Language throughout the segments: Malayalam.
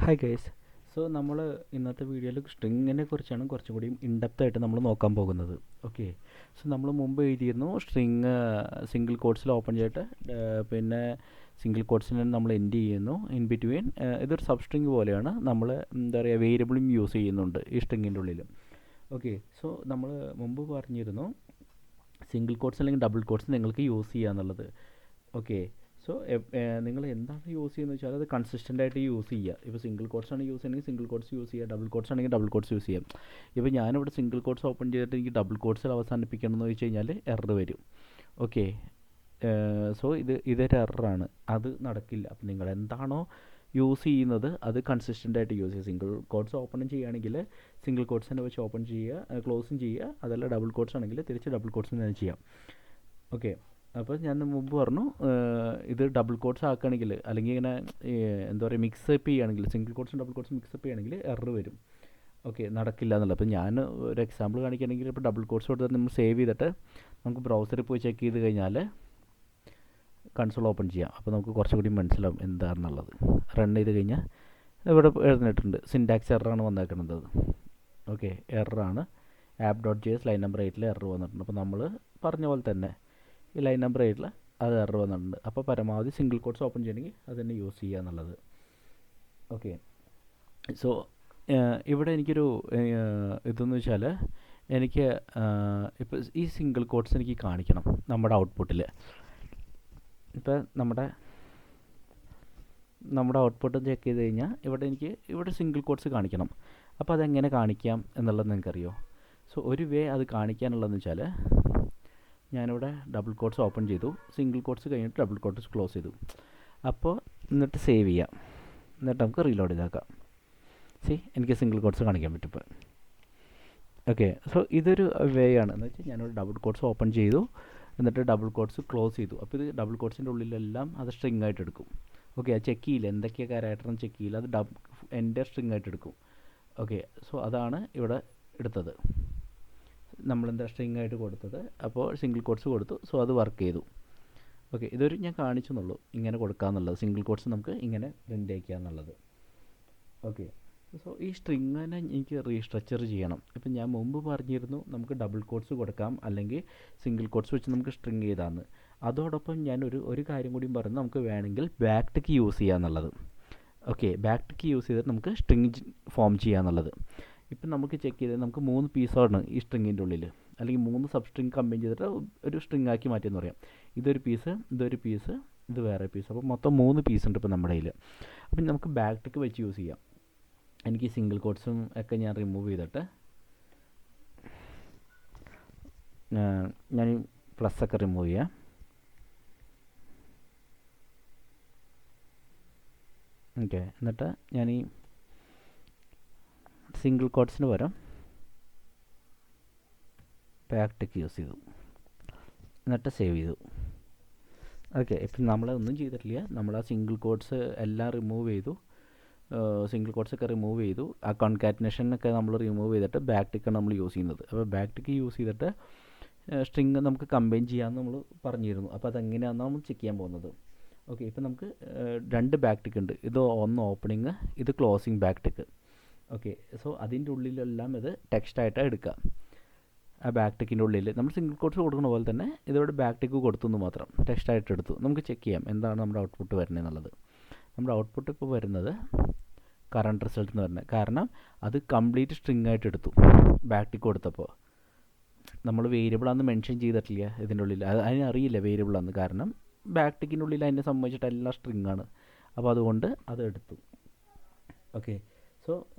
Hi guys. സോ നമ്മൾ ഇന്നത്തെ വീഡിയോയിൽ സ്ട്രിങ്ങിനെ കുറിച്ചാണ് കുറച്ചും കൂടി ഇൻഡെപ്ത് ആയിട്ട് നമ്മൾ നോക്കാൻ പോകുന്നത്. ഓക്കെ. സോ നമ്മൾ മുമ്പ് എഴുതിയിരുന്നു സ്ട്രിങ് സിംഗിൾ കോട്ട്സിൽ ഓപ്പൺ ചെയ്തിട്ട് പിന്നെ സിംഗിൾ കോട്ട്സിനെ നമ്മൾ എൻഡ് ചെയ്യുന്നു ഇൻ ബിറ്റ്വീൻ. ഇതൊരു സബ് സ്ട്രിങ് പോലെയാണ്. നമ്മൾ എന്താ പറയുക, വേരിയബിളും യൂസ് ചെയ്യുന്നുണ്ട് ഈ സ്ട്രിങ്ങിൻ്റെ ഉള്ളിൽ. ഓക്കെ. സോ നമ്മൾ മുമ്പ് പറഞ്ഞിരുന്നു സിംഗിൾ കോട്ട്സ് അല്ലെങ്കിൽ ഡബിൾ കോട്ട്സ് നിങ്ങൾക്ക് യൂസ് ചെയ്യുക എന്നുള്ളത്. ഓക്കെ. സോ നിങ്ങൾ എന്താണ് യൂസ് ചെയ്യുന്നത് വെച്ചാൽ അത് കൺസിസ്റ്റൻ്റ് ആയിട്ട് യൂസ് ചെയ്യുക. ഇപ്പോൾ സിംഗിൾ കോട്ട്സ് ആണ് യൂസ് ചെയ്യണമെങ്കിൽ സിംഗിൾ കോട്ട്സ് യൂസ് ചെയ്യുക, ഡബിൾ കോട്ട്സ് ആണെങ്കിൽ ഡബിൾ കോട്ട്സ് യൂസ് ചെയ്യാം. ഇപ്പോൾ ഞാനിവിടെ സിംഗിൾ കോട്ട്സ് ഓപ്പൺ ചെയ്തിട്ട് എനിക്ക് ഡബിൾ കോട്ട്സിൽ അവസാനിപ്പിക്കണം എന്ന് വെച്ച് കഴിഞ്ഞാൽ എറർ വരും. ഓക്കെ. സോ ഇതൊരു എററാണ്, അത് നടക്കില്ല. അപ്പോൾ നിങ്ങൾ എന്താണോ യൂസ് ചെയ്യുന്നത് അത് കൺസിസ്റ്റൻ്റ് ആയിട്ട് യൂസ് ചെയ്യുക. സിംഗിൾ കോട്ട്സ് ഓപ്പൺ ചെയ്യുകയാണെങ്കിൽ സിംഗിൾ കോട്ട്സ് തന്നെ വെച്ച് ഓപ്പൺ ചെയ്യുക, ക്ലോസും ചെയ്യുക. അതല്ല ഡബിൾ കോട്ട്സ് ആണെങ്കിൽ തിരിച്ച് ഡബിൾ കോട്ട്സ് തന്നെ ചെയ്യാം. ഓക്കെ. അപ്പോൾ ഞാൻ മുമ്പ് പറഞ്ഞു, ഇത് ഡബിൾ കോട്ട്സ് ആക്കുകയാണെങ്കിൽ അല്ലെങ്കിൽ ഇങ്ങനെ എന്താ പറയുക മിക്സപ്പ് ചെയ്യുകയാണെങ്കിൽ സിംഗിൾ കോട്ട്സും ഡബിൾ കോട്ട്സും മിക്സപ്പ് ചെയ്യുകയാണെങ്കിൽ എറർ വരും. ഓക്കെ, നടക്കില്ല എന്നുള്ളത്. അപ്പോൾ ഞാൻ ഒരു എക്സാമ്പിൾ കാണിക്കുകയാണെങ്കിൽ ഇപ്പോൾ ഡബിൾ കോട്ട്സ് കൊടുത്തിട്ട് നമ്മൾ സേവ് ചെയ്തിട്ട് നമുക്ക് ബ്രൗസറിൽ പോയി ചെക്ക് ചെയ്ത് കഴിഞ്ഞാൽ കൺസോൾ ഓപ്പൺ ചെയ്യാം. അപ്പോൾ നമുക്ക് കുറച്ചുകൂടി മനസ്സിലാവും എന്താണെന്നുള്ളത്. റൺ ചെയ്ത് കഴിഞ്ഞാൽ ഇവിടെ എഴുതിയിട്ടുണ്ട് സിൻടാക്സ് എററാണ് വന്നേക്കുന്നത്. ഓക്കെ, എററാണ്. app.js ലൈൻ നമ്പർ 8 എറർ വന്നിട്ടുണ്ട്. അപ്പോൾ നമ്മൾ പറഞ്ഞ പോലെ തന്നെ ഈ ലൈൻ നമ്പർ 8 അത് എറർ വന്നിട്ടുണ്ട്. അപ്പോൾ പരമാവധി സിംഗിൾ കോട്ട്സ് ഓപ്പൺ ചെയ്യണമെങ്കിൽ അത് തന്നെ യൂസ് ചെയ്യുക എന്നുള്ളത്. ഓക്കെ. സോ ഇവിടെ എനിക്കൊരു ഇതെന്ന് വെച്ചാൽ എനിക്ക് ഇപ്പോൾ ഈ സിംഗിൾ കോട്ട്സ് എനിക്ക് കാണിക്കണം നമ്മുടെ ഔട്ട്പുട്ടിൽ. ഇപ്പോൾ നമ്മുടെ ഔട്ട്പുട്ട് ചെക്ക് ചെയ്ത് കഴിഞ്ഞാൽ ഇവിടെ സിംഗിൾ കോട്ട്സ് കാണിക്കണം. അപ്പോൾ അതെങ്ങനെ കാണിക്കാം എന്നുള്ളത് നിങ്ങൾക്കറിയോ? സോ ഒരു വേ അത് കാണിക്കാനുള്ളതെന്ന് വെച്ചാൽ ഞാനിവിടെ ഡബിൾ കോട്ട്സ് ഓപ്പൺ ചെയ്തു, സിംഗിൾ കോട്ട്സ് കഴിഞ്ഞിട്ട് ഡബിൾ കോട്ട്സ് ക്ലോസ് ചെയ്തു. അപ്പോൾ എന്നിട്ട് സേവ് ചെയ്യാം, എന്നിട്ട് നമുക്ക് റീലോഡ് ചെയ്താക്കാം. എനിക്ക് സിംഗിൾ കോട്ട്സ് കാണിക്കാൻ പറ്റും ഇപ്പോൾ. ഓക്കെ. സോ ഇതൊരു വേ ആണ്. എന്ന് വെച്ചാൽ ഞാനൊരു ഡബിൾ കോട്ട്സ് ഓപ്പൺ ചെയ്തു, എന്നിട്ട് ഡബിൾ കോട്ട്സ് ക്ലോസ് ചെയ്തു. അപ്പോൾ ഇത് ഡബിൾ കോട്ട്സിൻ്റെ ഉള്ളിലെല്ലാം അത് സ്ട്രിങ് ആയിട്ട് എടുക്കും. ഓക്കെ, അത് ചെക്ക് ചെയ്യില്ല, എന്തൊക്കെയാണ് ക്യാരക്ടറെന്ന് ചെക്ക് ചെയ്യില്ല, അത് എൻ്റെ സ്ട്രിങ് ആയിട്ട് എടുക്കും. ഓക്കെ. സോ അതാണ് ഇവിടെ എടുത്തത്, നമ്മളെന്താ സ്ട്രിങ് ആയിട്ട് കൊടുത്തത്. അപ്പോൾ സിംഗിൾ കോട്ട്സ് കൊടുത്തു. സോ അത് വർക്ക് ചെയ്തു. ഓക്കെ, ഇതൊരു ഞാൻ കാണിച്ചെന്നുള്ളൂ ഇങ്ങനെ കൊടുക്കാമെന്നുള്ളത്. സിംഗിൾ കോട്ട്സ് നമുക്ക് ഇങ്ങനെ പ്രിൻ്റ് അയക്കുക എന്നുള്ളത്. ഓക്കെ. സോ ഈ സ്ട്രിങ്ങിനെ എനിക്ക് റീസ്ട്രക്ചർ ചെയ്യണം. ഇപ്പം ഞാൻ മുമ്പ് പറഞ്ഞിരുന്നു നമുക്ക് ഡബിൾ കോട്ട്സ് കൊടുക്കാം അല്ലെങ്കിൽ സിംഗിൾ കോട്ട്സ് വെച്ച് നമുക്ക് സ്ട്രിങ് ചെയ്താന്ന്. അതോടൊപ്പം ഞാൻ ഒരു കാര്യം കൂടി പറഞ്ഞു, നമുക്ക് വേണമെങ്കിൽ ബാക്ക് ടിക്ക് യൂസ് ചെയ്യാന്നുള്ളത്. ഓക്കെ, ബാക്ക് ടിക്ക് യൂസ് ചെയ്തിട്ട് നമുക്ക് സ്ട്രിങ് ഫോം ചെയ്യാന്നുള്ളത്. ഇപ്പം നമുക്ക് ചെക്ക് ചെയ്ത് നമുക്ക് 3 പീസാണ് ഈ സ്ട്രിങ്ങിൻ്റെ ഉള്ളിൽ, അല്ലെങ്കിൽ 3 സബ് സ്ട്രിങ് കമ്പൈൻ ചെയ്തിട്ട് ഒരു സ്ട്രിങ് ആക്കി മാറ്റിയെന്ന് പറയാം. ഇതൊരു പീസ്, ഇതൊരു പീസ്, ഇത് വേറെ പീസ്. അപ്പോൾ മൊത്തം 3 പീസ് ഉണ്ട് ഇപ്പോൾ നമ്മുടെ കയ്യിൽ. അപ്പം നമുക്ക് ബാക്ക് ടിക്ക് വെച്ച് യൂസ് ചെയ്യാം. എനിക്ക് സിംഗിൾ കോട്ട്സും ഒക്കെ ഞാൻ റിമൂവ് ചെയ്തിട്ട് ഞാൻ പ്ലസ് ഒക്കെ റിമൂവ് ചെയ്യാം. ഓക്കെ. എന്നിട്ട് ഞാൻ ഈ സിംഗിൾ കോട്ട്സിന് പകരം ബാക്ക് ടിക്ക് യൂസ് ചെയ്തു, എന്നിട്ട് സേവ് ചെയ്തു. ഓക്കെ. ഇപ്പം നമ്മളൊന്നും ചെയ്തിട്ടില്ല, നമ്മൾ ആ സിംഗിൾ കോട്ട്സ് എല്ലാം റിമൂവ് ചെയ്തു. സിംഗിൾ കോട്ട്സ് ഒക്കെ റിമൂവ് ചെയ്തു. ആ കോൺകാറ്റിനേഷനൊക്കെ നമ്മൾ റിമൂവ് ചെയ്തിട്ട് ബാക്ക് ടിക്കാണ് നമ്മൾ യൂസ് ചെയ്യുന്നത്. അപ്പോൾ ബാക്ക് ടിക്ക് യൂസ് ചെയ്തിട്ട് സ്ട്രിങ് നമുക്ക് കമ്പൈൻ ചെയ്യാമെന്ന് നമ്മൾ പറഞ്ഞിരുന്നു. അപ്പോൾ അതെങ്ങനെയാണെന്ന് നമ്മൾ ചെക്ക് ചെയ്യാൻ പോകുന്നത്. ഓക്കെ. ഇപ്പം നമുക്ക് 2 ബാക്ക് ടിക്ക് ഉണ്ട്. ഇത് ഒന്ന് ഓപ്പണിങ്, ഇത് closing back tick. Okay. So അതിൻ്റെ ഉള്ളിലെല്ലാം ഇത് ടെക്സ്റ്റായിട്ടാണ് എടുക്കുക. ആ ബാക്ക് ടിക്കിൻ്റെ ഉള്ളിൽ നമ്മൾ സിംഗിൾ കോട്ട്സ് കൊടുക്കുന്ന പോലെ തന്നെ ഇതിവിടെ ബാക്ക് ടിക്ക് കൊടുത്തു മാത്രം, ടെക്സ്റ്റായിട്ട് എടുത്തു. നമുക്ക് ചെക്ക് ചെയ്യാം എന്താണ് നമ്മുടെ ഔട്ട്പുട്ട് വരുന്നത് എന്നുള്ളത്. നമ്മുടെ ഔട്ട്പുട്ട് ഇപ്പോൾ വരുന്നത് കറണ്ട് റിസൾട്ട് എന്ന് പറഞ്ഞത്, കാരണം അത് കംപ്ലീറ്റ് സ്ട്രിങ് ആയിട്ട് എടുത്തു ബാക്ക് ടിക്ക് കൊടുത്തപ്പോൾ. നമ്മൾ വേരിയബിളാണെന്ന് മെൻഷൻ ചെയ്തിട്ടില്ല ഇതിൻ്റെ ഉള്ളിൽ, അതിനറിയില്ല വേരിയബിളാണെന്ന്, കാരണം ബാക്ക് ടിക്കിൻ്റെ ഉള്ളിൽ അതിനെ സംബന്ധിച്ചിട്ട് എല്ലാം സ്ട്രിങ് ആണ്. അപ്പോൾ അതുകൊണ്ട് അത് എടുത്തു. ഓക്കെ. സോ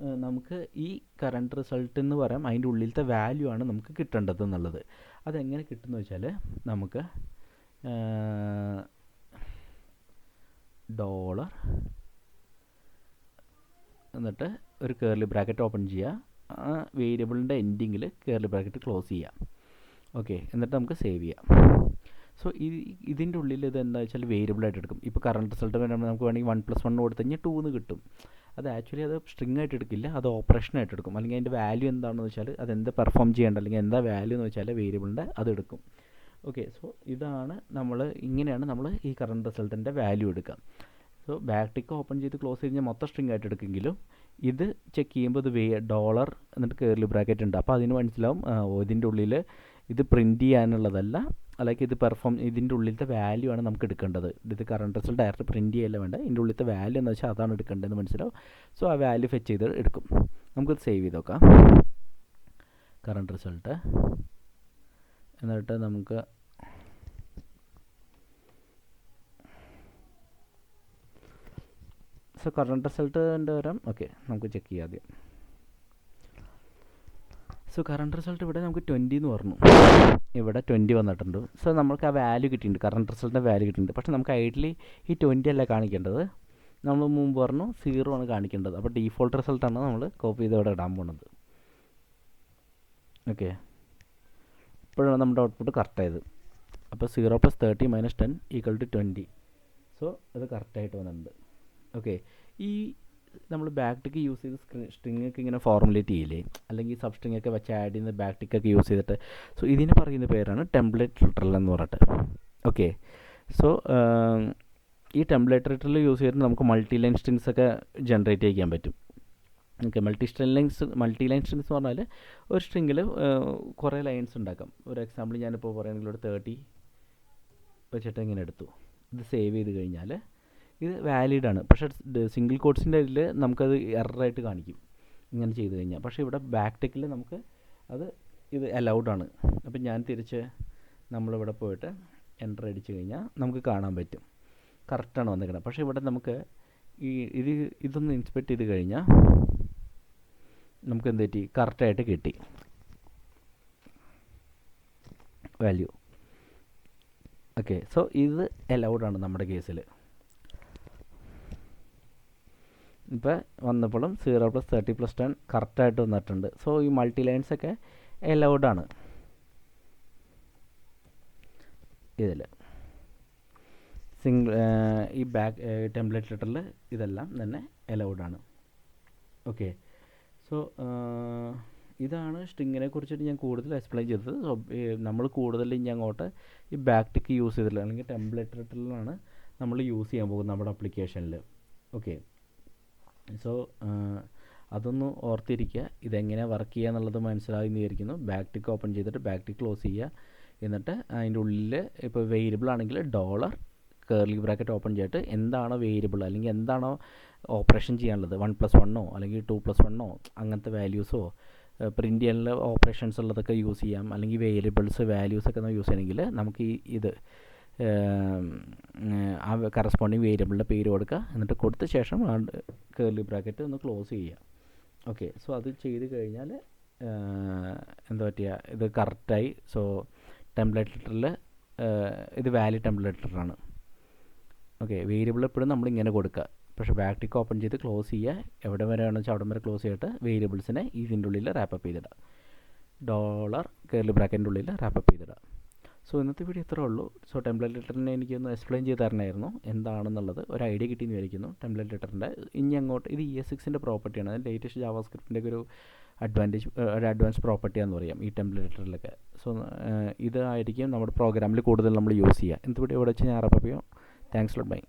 നമുക്ക് ഈ കറണ്ട് റിസൾട്ട് എന്ന് പറയാം, അതിൻ്റെ ഉള്ളിലത്തെ വാല്യൂ ആണ് നമുക്ക് കിട്ടേണ്ടത് എന്നുള്ളത്. അതെങ്ങനെ കിട്ടുമെന്ന് വെച്ചാൽ നമുക്ക് ഡോളർ എന്നിട്ട് ഒരു കേർലി ബ്രാക്കറ്റ് ഓപ്പൺ ചെയ്യുക, ആ വേരിയബിളിൻ്റെ എൻഡിങ്ങിൽ കേർലി ബ്രാക്കറ്റ് ക്ലോസ് ചെയ്യുക. ഓക്കെ. എന്നിട്ട് നമുക്ക് സേവ് ചെയ്യാം. സോ ഇതിൻ്റെ ഉള്ളിൽ ഇത് എന്താ വെച്ചാൽ വേരിയബിളായിട്ട് എടുക്കും. ഇപ്പോൾ കറണ്ട് റിസൾട്ട് വരുമ്പോൾ നമുക്ക് വേണമെങ്കിൽ 1+1 കൊടുത്തു കഴിഞ്ഞാൽ 2 എന്ന് കിട്ടും. അത് ആക്ച്വലി അത് സ്ട്രിങ് ആയിട്ട് എടുക്കില്ല, അത് ഓപ്പറേഷനായിട്ട് എടുക്കും. അല്ലെങ്കിൽ അതിൻ്റെ വാല്യൂ എന്താണെന്ന് വെച്ചാൽ അതെന്ത് പെർഫോം ചെയ്യേണ്ട, അല്ലെങ്കിൽ എന്താ വാല്യൂ എന്ന് വെച്ചാൽ വേരിയബിളിൻ്റെ അതെടുക്കും. ഓക്കെ. സോ ഇങ്ങനെയാണ് നമ്മൾ ഈ കറണ്ട് റിസൾട്ടിൻ്റെ വാല്യൂ എടുക്കുക. സോ ബാക്ക് ടിക്ക് ഓപ്പൺ ചെയ്ത് ക്ലോസ് ചെയ്ത് കഴിഞ്ഞാൽ മൊത്തം സ്ട്രിങ് ആയിട്ട് എടുക്കുമെങ്കിലും ഇത് ചെക്ക് ചെയ്യുമ്പോൾ ഇത് ഡോളർ എന്നിട്ട് കേർലി ബ്രാക്കറ്റ് ഉണ്ട്. അപ്പോൾ അതിന് മനസ്സിലാവും ഇതിൻ്റെ ഉള്ളിൽ ഇത് പ്രിൻറ്റ് ചെയ്യാനുള്ളതല്ല, അല്ലെങ്കിൽ ഇത് ഇതിൻ്റെ ഉള്ളിലത്തെ വാല്യൂ ആണ് നമുക്ക് എടുക്കേണ്ടത്. ഇത് കറണ്ട് റിസൾട്ട് ഡയറക്റ്റ് പ്രിൻറ്റ് ചെയ്യല്ല വേണ്ട, ഇതിൻ്റെ ഉള്ളിലത്തെ വാല്യൂ എന്ന് വെച്ചാൽ അതാണ് എടുക്കേണ്ടതെന്ന് മനസ്സിലാവും. സോ ആ വാല്യൂ ഫെച്ച് ചെയ്ത് എടുക്കും. നമുക്കത് സേവ് ചെയ്ത് നോക്കാം, കറണ്ട് റിസൾട്ട്. എന്നിട്ട് നമുക്ക് സോ കറണ്ട് റിസൾട്ടിൻ്റെ വരാം. ഓക്കെ, നമുക്ക് ചെക്ക് ചെയ്യാം ആദ്യം. സോ കറണ്ട് റിസൾട്ട് ഇവിടെ നമുക്ക് 20 എന്ന് പറഞ്ഞു, ഇവിടെ 20 വന്നിട്ടുണ്ട്. സോ നമുക്ക് ആ വാല്യൂ കിട്ടിയിട്ടുണ്ട്, കറണ്ട് റിസൾട്ടിൻ്റെ വാല്യൂ കിട്ടിയിട്ടുണ്ട്. പക്ഷേ നമുക്ക് ഐഡിയലി ഈ 20 അല്ല കാണിക്കേണ്ടത്, നമ്മൾ മുമ്പ് പറഞ്ഞു 0 ആണ് കാണിക്കേണ്ടത്. അപ്പോൾ ഡീഫോൾട്ട് റിസൾട്ടാണ് നമ്മൾ കോപ്പി ചെയ്ത് ഇവിടെ ഇടാൻ പോകുന്നത്. ഓക്കെ, ഇപ്പോഴാണ് നമ്മുടെ ഔട്ട്പുട്ട് കറക്റ്റായത്. അപ്പോൾ 0 + 30 - 10 = 20. സോ അത് കറക്റ്റായിട്ട് വന്നിട്ടുണ്ട്. ഓക്കെ, ഈ നമ്മൾ ബാക്ക് ടിക്ക് യൂസ് ചെയ്ത് സ്ട്രിങ്ങൊക്കെ ഇങ്ങനെ ഫോർമുലേറ്റ് ചെയ്യില്ലേ, അല്ലെങ്കിൽ സബ് സ്ട്രിങ്ങൊക്കെ വെച്ച് ആഡ് ചെയ്യുന്ന ബാക്ക് ടിക്കൊക്കെ യൂസ് ചെയ്തിട്ട്, സോ ഇതിന് പറയുന്ന പേരാണ് ടെംപ്ലേറ്റ് ലിറ്ററൽ എന്ന് പറഞ്ഞിട്ട്. ഓക്കെ, സോ ഈ ടെംപ്ലേറ്റ് ലിറ്ററൽ യൂസ് ചെയ്തിട്ട് നമുക്ക് മൾട്ടി ലൈൻ സ്ട്രിങ്സ് ഒക്കെ ജനറേറ്റ് ചെയ്യാൻ പറ്റും. ഓക്കെ, മൾട്ടി ലൈൻ സ്ട്രിങ്സ് എന്ന് പറഞ്ഞാൽ ഒരു സ്ട്രിങ്ങിൽ കുറേ ലൈൻസ് ഉണ്ടാക്കാം. ഒരു എക്സാമ്പിൾ ഞാനിപ്പോൾ പറയുകയാണെങ്കിൽ ഒരു 30 വെച്ചിട്ട് ഇങ്ങനെ എടുത്തു. ഇത് സേവ് ചെയ്ത് കഴിഞ്ഞാൽ ഇത് വാലിഡാണ്. പക്ഷേ സിംഗിൾ കോട്ട്സിൻ്റെ ഇതിൽ നമുക്കത് എററായിട്ട് കാണിക്കും ഇങ്ങനെ ചെയ്ത് കഴിഞ്ഞാൽ. പക്ഷേ ഇവിടെ ബാക്ക് ടെക്കിൽ നമുക്ക് ഇത് അലൗഡാണ്. അപ്പം ഞാൻ തിരിച്ച് നമ്മളിവിടെ പോയിട്ട് എൻ്റർ അടിച്ച് കഴിഞ്ഞാൽ നമുക്ക് കാണാൻ പറ്റും കറക്റ്റാണ് വന്നിരിക്കുന്നത്. പക്ഷേ ഇവിടെ നമുക്ക് ഇതൊന്ന് ഇൻസ്പെക്ട് ചെയ്ത് കഴിഞ്ഞാൽ നമുക്ക് എന്ത് പറ്റി, കറക്റ്റായിട്ട് കിട്ടി വാല്യൂ. ഓക്കെ, സോ ഇത് അലൗഡാണ് നമ്മുടെ കേസിൽ. ഇപ്പോൾ വന്നപ്പോഴും 0 + 30 + 10 കറക്റ്റായിട്ട് വന്നിട്ടുണ്ട്. സോ ഈ മൾട്ടി ലൈൻസൊക്കെ അലൗഡാണ് ഇതിൽ. ഈ ടെംപ്ലേറ്റ് ലിറ്ററിൽ ഇതെല്ലാം തന്നെ അലൗഡാണ്. ഓക്കെ, സോ ഇതാണ് സ്ട്രിങ്ങിനെ കുറിച്ചിട്ട് ഞാൻ കൂടുതൽ എക്സ്പ്ലെയിൻ ചെയ്തത്. സോ നമ്മൾ കൂടുതൽ ഇനി അങ്ങോട്ട് ഈ ബാക്ക് ടിക്ക് യൂസ് ചെയ്തിട്ടില്ല, അല്ലെങ്കിൽ ടെംപ്ലേറ്റ് ലിറ്ററിലാണ് നമ്മൾ യൂസ് ചെയ്യാൻ പോകുന്നത് നമ്മുടെ ആപ്ലിക്കേഷനിൽ. ഓക്കെ, സോ അതൊന്ന് ഓർത്തിരിക്കുക. ഇതെങ്ങനെ വർക്ക് ചെയ്യുക എന്നുള്ളത് മനസ്സിലായി വിചാരിക്കുന്നു. ബാക്ക് ടിക്ക് ഓപ്പൺ ചെയ്തിട്ട് ബാക്ക് ടിക്ക് ക്ലോസ് ചെയ്യുക. എന്നിട്ട് അതിൻ്റെ ഉള്ളിൽ ഇപ്പോൾ വേരിയബിൾ ആണെങ്കിൽ ഡോളർ കേർലി ബ്രാക്കറ്റ് ഓപ്പൺ ചെയ്തിട്ട് എന്താണോ വേരിയബിൾ അല്ലെങ്കിൽ എന്താണോ ഓപ്പറേഷൻ ചെയ്യാനുള്ളത്, 1 + 1 അല്ലെങ്കിൽ 2 + 1 അങ്ങനത്തെ വാല്യൂസോ പ്രിൻ്റ് ചെയ്യാനുള്ള ഓപ്പറേഷൻസ് ഉള്ളതൊക്കെ യൂസ് ചെയ്യാം. അല്ലെങ്കിൽ വേരിയബിൾസ് വാല്യൂസൊക്കെ യൂസ് ചെയ്യണമെങ്കിൽ നമുക്ക് ഇത് ആ കറസ്പോണ്ടിങ് വേരിയബിളിൻ്റെ പേര് കൊടുക്കുക. എന്നിട്ട് കൊടുത്ത ശേഷം കേർലി ബ്രാക്കറ്റ് ഒന്ന് ക്ലോസ് ചെയ്യുക. ഓക്കെ, സോ അത് ചെയ്ത് കഴിഞ്ഞാൽ എന്താ പറ്റുക, ഇത് കറക്റ്റായി. സോ ടെംപ്ലേറ്റ് ലിറ്ററിൽ ഇത് വാലിഡ് ടെംപ്ലേറ്റ് ലിറ്ററാണ്. ഓക്കെ, വേരിയബിൾ എപ്പോഴും നമ്മളിങ്ങനെ കൊടുക്കുക. പക്ഷേ ബാക്ക് ടിക്ക് ഓപ്പൺ ചെയ്ത് ക്ലോസ് ചെയ്യുക. എവിടെ വരെയാണെന്ന് വെച്ചാൽ അവിടെ വരെ ക്ലോസ് ചെയ്തിട്ട് വേരിയബിൾസിനെ ഇതിൻ്റെ ഉള്ളിൽ റാപ്പപ്പ് ചെയ്തിടുക. ഡോളർ കേർലി ബ്രാക്കറ്റിൻ്റെ ഉള്ളിൽ റാപ്പപ്പ് ചെയ്തിടുക. സോ ഇന്നത്തെ വീഡിയോ ഇത്രേ ഉള്ളൂ. സോ ടെംപ്ലേറ്റ് ലിറ്ററിനെ എനിക്കൊന്ന് എക്സ്പ്ലെയിൻ ചെയ്ത് തരണമായിരുന്നു എന്താണെന്നുള്ളത്. ഒരു ഐഡിയ കിട്ടിയെന്ന് വിചാരിക്കുന്നു ടെംപ്ലേറ്റ് ലിറ്ററിൻ്റെ. ഇനി അങ്ങോട്ട് ഇത് ES6-ൻ്റെ പ്രോപ്പർട്ടിയാണ്, ലേറ്റസ്റ്റ് ജാവാസ്ക്രിപ്റ്റിൻ്റെ ഒരു അഡ്വാൻസ് പ്രോപ്പർട്ടിയാണെന്ന് പറയാം ഈ ടെംപ്ലേറ്റ് ലിറ്ററിലൊക്കെ. സോ ഇതായിരിക്കും നമ്മുടെ പ്രോഗ്രാമിൽ കൂടുതൽ നമ്മൾ യൂസ് ചെയ്യുക. ഇന്നത്തെ വീഡിയോ ഇവിടെ വെച്ച് ഞാൻ റാപ്പപ്പ് ചെയ്യാം. Thanks lot, by.